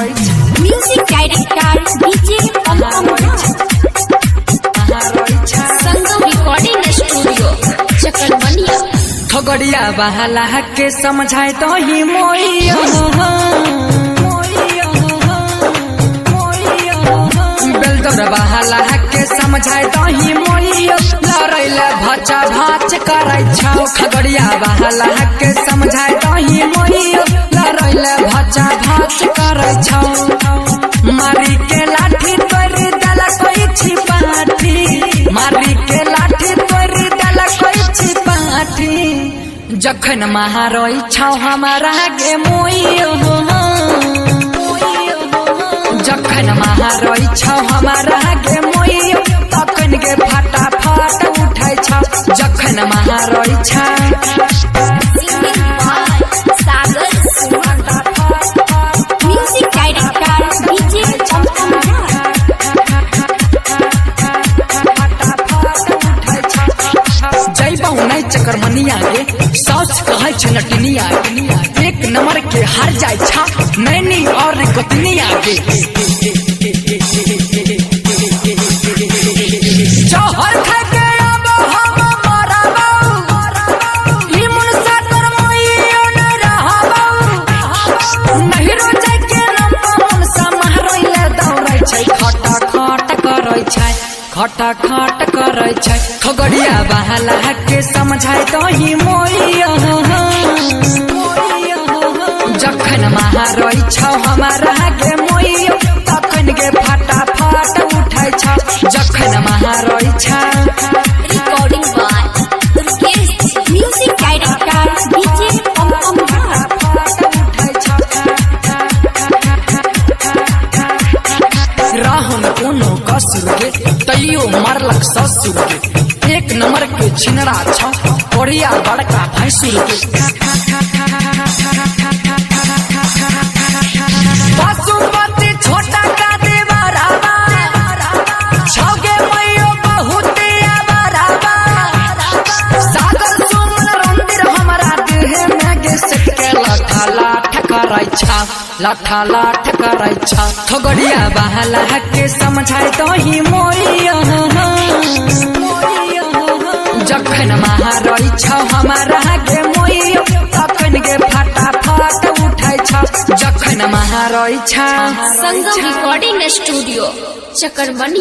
Music director DJ संगम recording studio चकरबनिया। Khagaria बहला के समझाए तो ही मोइया बेलदर बहला के समझाए तो ही मोइया लड़ैले भाचा भाच करे छौ। खगड़िया बहला के समझाए तो ही मोइया लड़ैले भाचा भाच करे छौ। मारी के लाठी तोरी दल कोई छिपाठी, मारी के लाठी तोरी दल कोई छिपाठी। जखन महारोई छौ हमारा गे मोइयो, जखन महारोई छौ हमारा गे मोइयो तखन गे फटाफट उठै छौ। जखन महारोई छौ म्यूजिक डायरेक्टर डीजे जैबौ नहीं चकरमनिया गे सच कहै छ नटनिया। एक नंबर के हार जाय छा नैनी और गोतनिया गे। जहर खा के अब हम मरबौ ई मन सा कर मोइयो न रहबौ। नहिरो जाय के लंबा मन सा महरैले दौड़ै छै खटा खट करै छै, खटा खट करै छै। खगड़िया बहला के समझाए तो ही मोइया जखन महारोई छौ हमारा गे मोइया तखन गे फटाफट उठै छौ। जखन महारोई छौ recording by Durgesh music director DJ Rahan कोनो कसुर गे तैयो मारलक ससुर गे। एक नंबर के छिनरा छौ बढ़िया बड़का भैंसुर गे। पशुपति छोटा का देवरावा छौ गे मैयो बहुत आबरावा। सागर सुमन रंदिर हमरा देह में गे सटके लाठा लाठ करै छौ, लाठा लाठ करै छौ। खगड़िया बहला के समझाए तो ही मोइया जखन महारोई छौ हमारा गे मोइया तखन गे फटाफट उठै छौ। जखन महारोई छौ संगम रिकॉर्डिंग स्टूडियो चकरबनिया।